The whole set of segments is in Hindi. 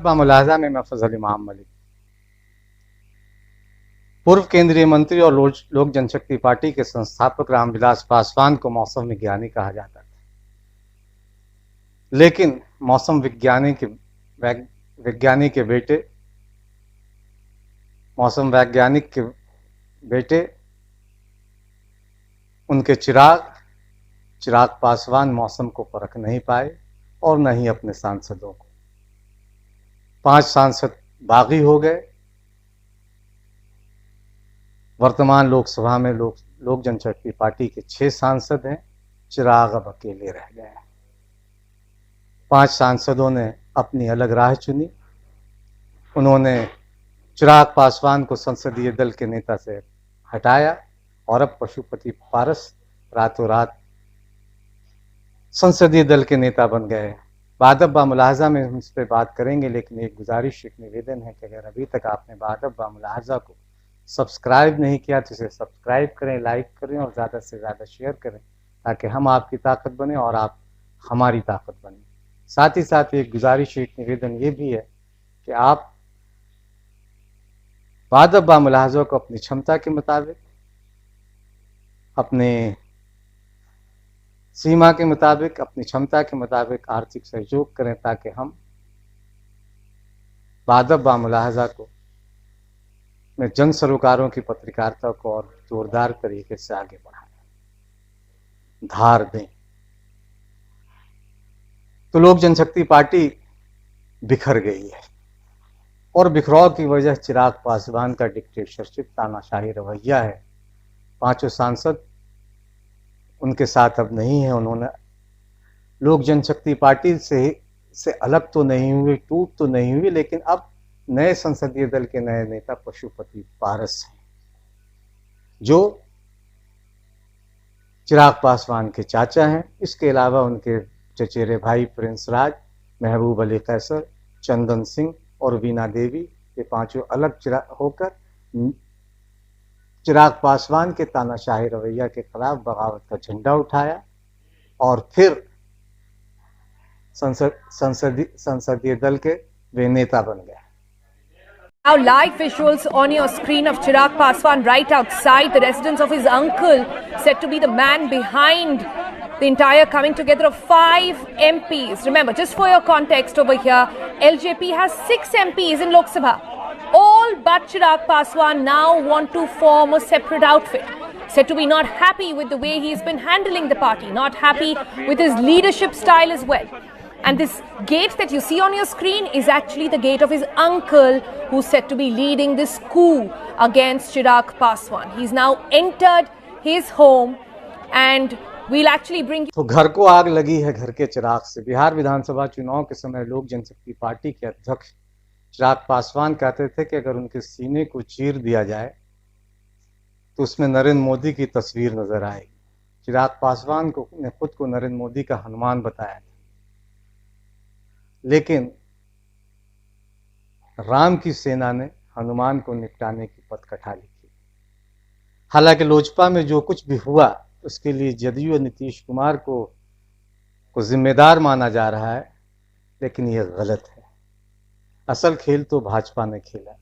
बामुलाहजा में मैं फजल इमाम मलिक, पूर्व केंद्रीय मंत्री और लोक जनशक्ति पार्टी के संस्थापक रामविलास पासवान को मौसम विज्ञानी कहा जाता था। लेकिन मौसम वैज्ञानिक के बेटे उनके चिराग पासवान मौसम को परख नहीं पाए और न ही अपने सांसदों को। 5 सांसद बागी हो गए। वर्तमान लोकसभा में लोक जनशक्ति पार्टी के 6 सांसद हैं। चिराग अब अकेले रह गए हैं। 5 सांसदों ने अपनी अलग राह चुनी। उन्होंने चिराग पासवान को संसदीय दल के नेता से हटाया और अब पशुपति पारस रातों रात संसदीय दल के नेता बन गए। बादब बामुलाहजा में हम इस पर बात करेंगे, लेकिन एक गुजारिश, एक निवेदन है कि अगर अभी तक आपने बादब बामुलाहजा को सब्सक्राइब नहीं किया तो इसे सब्सक्राइब करें, लाइक करें और ज़्यादा से ज़्यादा शेयर करें, ताकि हम आपकी ताकत बने और आप हमारी ताकत बने। साथ ही साथ एक गुजारिश, एक निवेदन ये भी है कि आप बादब बामुलाहजा को अपनी क्षमता के मुताबिक, अपने सीमा के मुताबिक, अपनी क्षमता के मुताबिक आर्थिक सहयोग करें, ताकि हम बादब बामुलाहजा को में जन सरोकारों की पत्रकारिता को और जोरदार तरीके से आगे बढ़ाएं, धार दें। तो लोक जनशक्ति पार्टी बिखर गई है और बिखराव की वजह चिराग पासवान का डिक्टेटरशिप, तानाशाही रवैया है। 5 सांसद उनके साथ अब नहीं है। उन्होंने लोक जनशक्ति पार्टी से अलग तो नहीं हुए, टूट तो नहीं हुई, लेकिन अब नए संसदीय दल के नए नेता पशुपति पारस हैं, जो चिराग पासवान के चाचा हैं। इसके अलावा उनके चचेरे भाई प्रिंस राज, महबूब अली कैसर, चंदन सिंह और वीना देवी, ये 5 अलग होकर चिराग पासवान के तानाशाही रवैया के खिलाफ बगावत का झंडा उठाया और फिर संसदीय दल के वे नेता बन गए। Now live visuals on your screen of Chirag Paswan right outside the residence of his uncle, said to be the man behind the entire coming together of 5 MPs. Remember, just for your context over here, LJP has 6 MPs in Lok Sabha. All but Chirag Paswan now want to form a separate outfit. Said to be not happy with the way he's been handling the party, not happy with his leadership style as well. And this gate that you see on your screen is actually the gate of his uncle, who's said to be leading this coup against Chirag Paswan. He's now entered his home and we'll actually bring you... तो घर को आग लगी है घर के चिराग से। बिहार विधानसभा चुनाव के समय लोक जनशक्ति पार्टी के अध्यक्ष चिराग पासवान कहते थे कि अगर उनके सीने को चीर दिया जाए तो उसमें नरेंद्र मोदी की तस्वीर नजर आएगी। चिराग पासवान ने खुद को नरेंद्र मोदी का हनुमान बताया, लेकिन राम की सेना ने हनुमान को निपटाने की पथकथा लिखी। हालांकि लोजपा में जो कुछ भी हुआ उसके लिए जदयू और नीतीश कुमार को जिम्मेदार माना जा रहा है, लेकिन यह गलत है। असल खेल तो भाजपा ने खेला।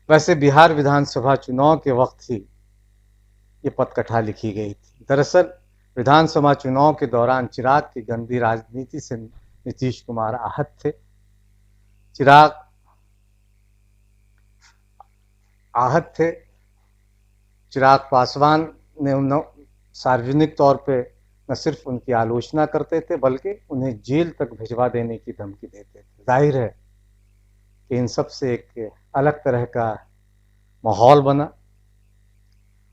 वैसे बिहार विधानसभा चुनाव के वक्त ही ये पथकथा लिखी गई थी। दरअसल विधानसभा चुनाव के दौरान चिराग की गंदी राजनीति से नीतीश कुमार आहत थे। चिराग आहत थे। चिराग पासवान ने सार्वजनिक तौर पे न सिर्फ उनकी आलोचना करते थे, बल्कि उन्हें जेल तक भिजवा देने की धमकी देते थे। जाहिर है कि इन सब से एक अलग तरह का माहौल बना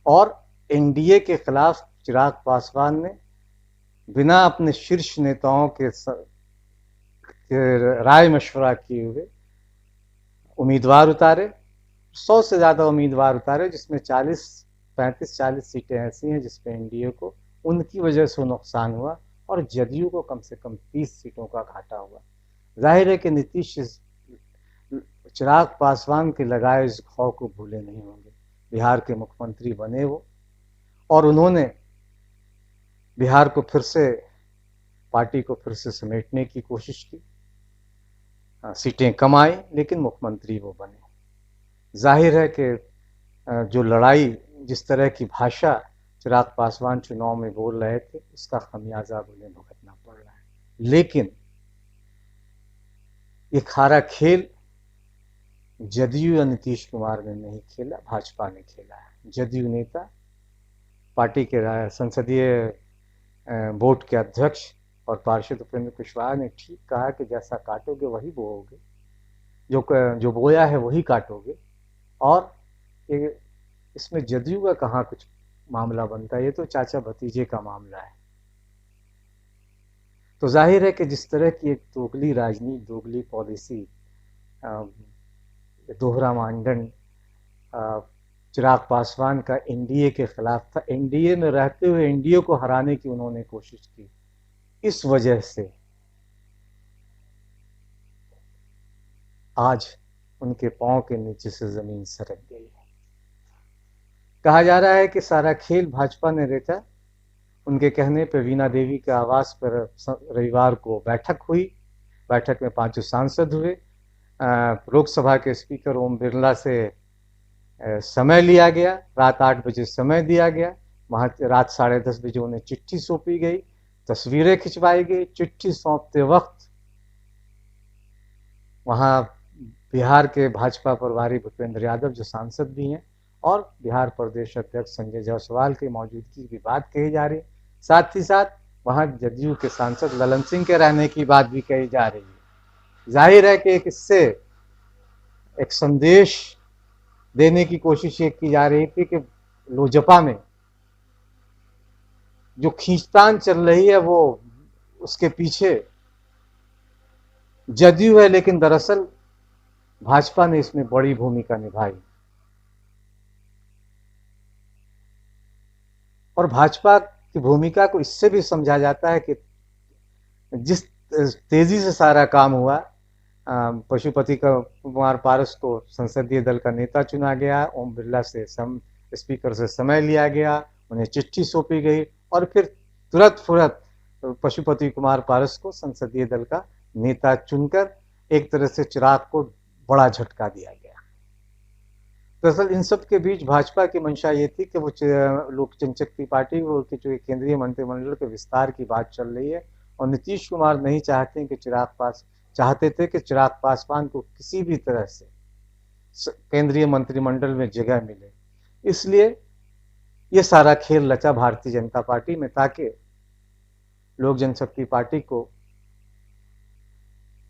और एनडीए के खिलाफ चिराग पासवान ने बिना अपने शीर्ष नेताओं के राय मशवरा किए हुए उम्मीदवार उतारे। 100 से ज़्यादा उम्मीदवार उतारे, जिसमें 35-40 सीटें ऐसी हैं जिसपे एनडीए को उनकी वजह से नुकसान हुआ और जदयू को कम से कम 30 सीटों का घाटा हुआ। जाहिर है कि नीतीश चिराग पासवान के लगाए इस घाव को भूले नहीं होंगे। बिहार के मुख्यमंत्री बने वो, और उन्होंने बिहार को फिर से, पार्टी को फिर से समेटने की कोशिश की। सीटें कम आई, लेकिन मुख्यमंत्री वो बने। जाहिर है कि जो लड़ाई, जिस तरह की भाषा चिराग पासवान चुनाव में बोल रहे थे, उसका खमियाजा अब उन्हें भुगतना पड़ रहा है। लेकिन ये खारा खेल जदयू या नीतीश कुमार ने नहीं खेला, भाजपा ने खेला है। जदयू नेता, पार्टी के संसदीय बोर्ड के अध्यक्ष और पार्षद उपेंद्र कुशवाहा ने ठीक कहा कि जैसा काटोगे वही बोओगे, जो बोया है वही काटोगे। और इसमें जदयू का कहाँ कुछ मामला बनता है, ये तो चाचा भतीजे का मामला है। तो जाहिर है कि जिस तरह की एक दोगली राजनीति, दोगली पॉलिसी, दोहरा मानदंड चिराग पासवान का एनडीए के खिलाफ था, एनडीए में रहते हुए एनडीए को हराने की उन्होंने कोशिश की, इस वजह से आज उनके पांव के नीचे से जमीन सरक गई है। कहा जा रहा है कि सारा खेल भाजपा ने रचा। उनके कहने पर वीणा देवी के आवास पर रविवार को बैठक हुई। बैठक में 5 सांसद हुए। लोकसभा के स्पीकर ओम बिरला से समय लिया गया, रात 8 बजे समय दिया गया। वहाँ रात 10:30 बजे उन्हें चिट्ठी सौंपी गई, तस्वीरें खिंचवाई गई। चिट्ठी सौंपते वक्त वहाँ बिहार के भाजपा प्रभारी भूपेंद्र यादव, जो सांसद भी हैं, और बिहार प्रदेश अध्यक्ष संजय जायसवाल की मौजूदगी की बात कही जा रही। साथ ही साथ वहाँ जदयू के सांसद ललन सिंह के रहने की बात भी कही जा रही है। जाहिर है कि इससे एक संदेश देने की कोशिश ये की जा रही थी कि लोजपा में जो खींचतान चल रही है वो उसके पीछे जदयू है, लेकिन दरअसल भाजपा ने इसमें बड़ी भूमिका निभाई। और भाजपा की भूमिका को इससे भी समझा जाता है कि जिस तेजी से सारा काम हुआ, पशुपति कुमार पारस को संसदीय दल का नेता चुना गया, ओम बिरला से स्पीकर से समय लिया गया, उन्हें चिट्ठी सौंपी गई और फिर तुरंत फुरत पशुपति कुमार पारस को संसदीय दल का नेता चुनकर एक तरह से चिराग को बड़ा झटका दिया गया। दरअसल इन सब के बीच भाजपा की मंशा ये थी कि वो लोक जनशक्ति पार्टी की जो केंद्रीय मंत्रिमंडल के विस्तार की बात चल रही है, और नीतीश कुमार नहीं चाहते कि चाहते थे कि चिराग पासवान को किसी भी तरह से केंद्रीय मंत्रिमंडल में जगह मिले। इसलिए ये सारा खेल रचा भारतीय जनता पार्टी में, ताकि लोक जनशक्ति पार्टी को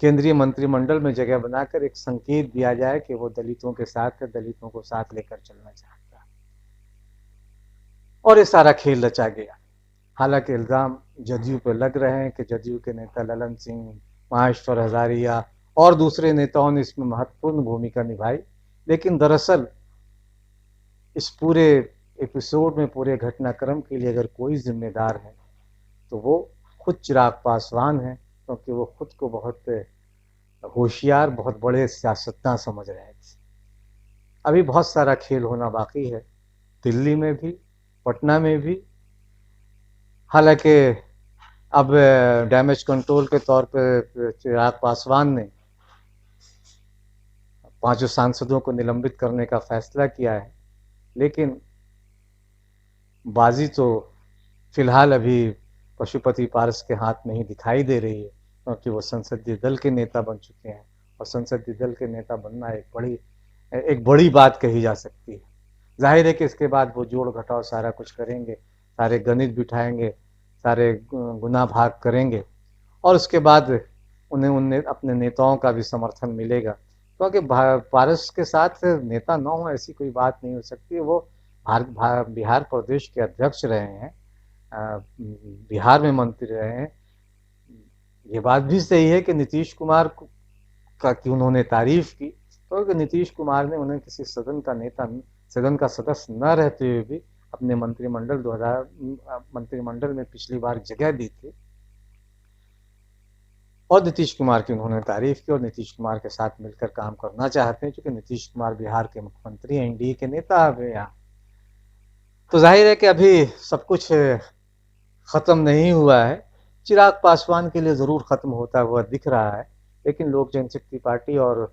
केंद्रीय मंत्रिमंडल में जगह बनाकर एक संकेत दिया जाए कि वो दलितों के साथ है, दलितों को साथ लेकर चलना चाहता है। और ये सारा खेल रचा गया। हालांकि इल्जाम जदयू पर लग रहे हैं कि जदयू के नेता ललन सिंह, महेश्वर हजारिया और दूसरे नेताओं ने इसमें महत्वपूर्ण भूमिका निभाई, लेकिन दरअसल इस पूरे एपिसोड में, पूरे घटनाक्रम के लिए अगर कोई जिम्मेदार है तो वो खुद चिराग पासवान है, क्योंकि वो खुद को बहुत होशियार, बहुत बड़े सियासतदान समझ रहे थे। अभी बहुत सारा खेल होना बाकी है, दिल्ली में भी, पटना में भी। हालांकि अब डैमेज कंट्रोल के तौर पर चिराग पासवान ने 5 सांसदों को निलंबित करने का फैसला किया है, लेकिन बाजी तो फिलहाल अभी पशुपति पारस के हाथ में ही दिखाई दे रही है, क्योंकि वो संसदीय दल के नेता बन चुके हैं, और संसदीय दल के नेता बनना एक बड़ी बात कही जा सकती है। जाहिर है कि इसके बाद वो जोड़ घटाव सारा कुछ करेंगे, सारे गणित बिठाएंगे, सारे गुना भाग करेंगे, और उसके बाद उन्हें अपने नेताओं का भी समर्थन मिलेगा, क्योंकि पारस के साथ नेता न हो ऐसी कोई बात नहीं हो सकती है। वो बिहार प्रदेश के अध्यक्ष रहे हैं, बिहार में मंत्री रहे हैं। ये बात भी सही है कि नीतीश कुमार की उन्होंने तारीफ की, क्योंकि नीतीश कुमार ने उन्हें किसी सदन का सदस्य न रहते हुए भी अपने मंत्रिमंडल में पिछली बार जगह दी थी, और नीतीश कुमार की उन्होंने तारीफ की और नीतीश कुमार के साथ मिलकर काम करना चाहते हैं, क्योंकि नीतीश कुमार बिहार के मुख्यमंत्री हैं, एनडीए के नेता हैं यहाँ। तो जाहिर है कि अभी सब कुछ खत्म नहीं हुआ है। चिराग पासवान के लिए जरूर खत्म होता हुआ दिख रहा है। लेकिन लोक जनशक्ति पार्टी और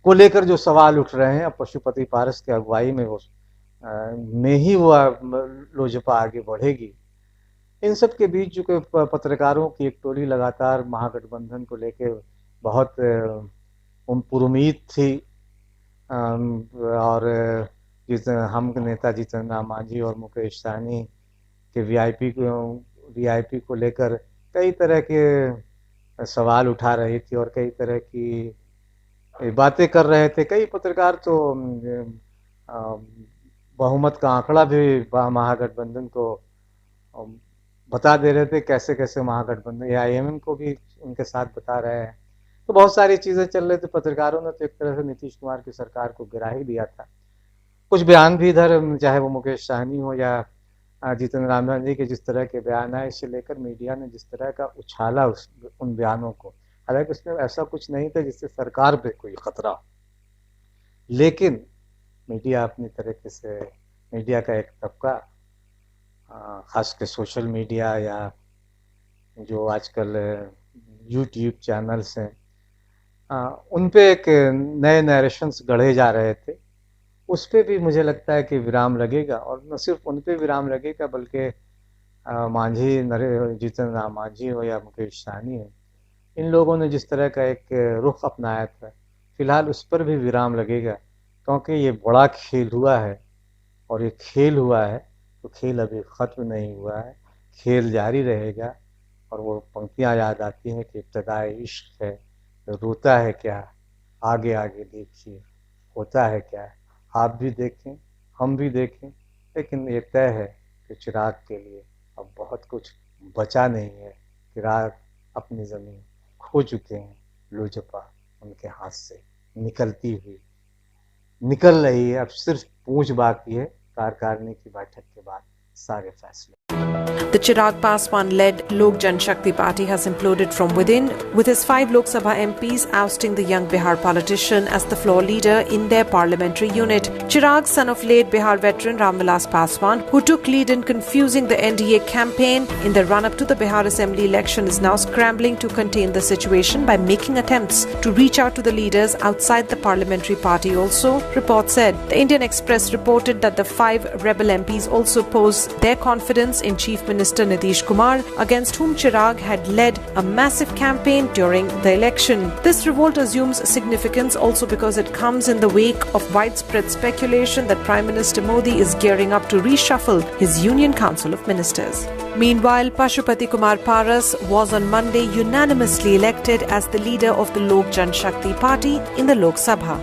को लेकर जो सवाल उठ रहे हैं, अब पशुपति पारस की अगुवाई में में ही वो लोजपा आगे बढ़ेगी। इन सब के बीच जो पत्रकारों की एक टोली लगातार महागठबंधन को लेकर बहुत पुरुमीद थी, और जिस हम नेता जीतन राम मांझी और मुकेश सहनी के वीआईपी को लेकर कई तरह के सवाल उठा रही थी और कई तरह की बातें कर रहे थे। कई पत्रकार तो बहुमत का आंकड़ा भी महागठबंधन को बता दे रहे थे, कैसे कैसे महागठबंधन या आईएमएम को भी उनके साथ बता रहे हैं। तो बहुत सारी चीजें चल रही थी। पत्रकारों ने तो एक तरह से नीतीश कुमार की सरकार को गिरा ही दिया था। कुछ बयान भी इधर, चाहे वो मुकेश सहनी हो या जीतन राम मांझी के जिस तरह के बयान आए, इसे लेकर मीडिया ने जिस तरह का उछाला उन बयानों को, हालांकि उसमें ऐसा कुछ नहीं था जिससे सरकार पे कोई खतरा हो, लेकिन मीडिया अपनी तरीके से, मीडिया का एक तबका, खासकर सोशल मीडिया या जो आजकल यूट्यूब चैनल्स हैं, उन पे एक नए नरेशंस गढ़े जा रहे थे। उस पे भी मुझे लगता है कि विराम लगेगा, और न सिर्फ उन पे विराम लगेगा बल्कि जीतन राम मांझी हो या मुकेश सहनी हो, इन लोगों ने जिस तरह का एक रुख अपनाया था, फिलहाल उस पर भी विराम लगेगा, क्योंकि ये बड़ा खेल हुआ है और ये खेल हुआ है तो खेल अभी ख़त्म नहीं हुआ है, खेल जारी रहेगा। और वो पंक्तियाँ याद आती हैं कि इब्तिदाए इश्क है, रोता है क्या, आगे आगे देखिए होता है क्या। आप भी देखें, हम भी देखें, लेकिन ये तय है कि चिराग के लिए अब बहुत कुछ बचा नहीं है। चिराग अपनी ज़मीन खो चुके हैं, लोजपा उनके हाथ से निकल रही है। अब सिर्फ पूंछ बाकी है, कार्यकारिणी की बैठक के बाद सारे फैसले। The Chirag Paswan-led Lok Janshakti Party has imploded from within, with his 5 Lok Sabha MPs ousting the young Bihar politician as the floor leader in their parliamentary unit. Chirag, son of late Bihar veteran Ram Vilas Paswan, who took lead in confusing the NDA campaign in the run-up to the Bihar Assembly election, is now scrambling to contain the situation by making attempts to reach out to the leaders outside the parliamentary party also, reports said. The Indian Express reported that the 5 rebel MPs also posed their confidence in Chief Minister Nitish Kumar, against whom Chirag had led a massive campaign during the election. This revolt assumes significance also because it comes in the wake of widespread speculation that Prime Minister Modi is gearing up to reshuffle his Union Council of Ministers. Meanwhile, Pashupati Kumar Paras was on Monday unanimously elected as the leader of the Lok Janshakti Party in the Lok Sabha.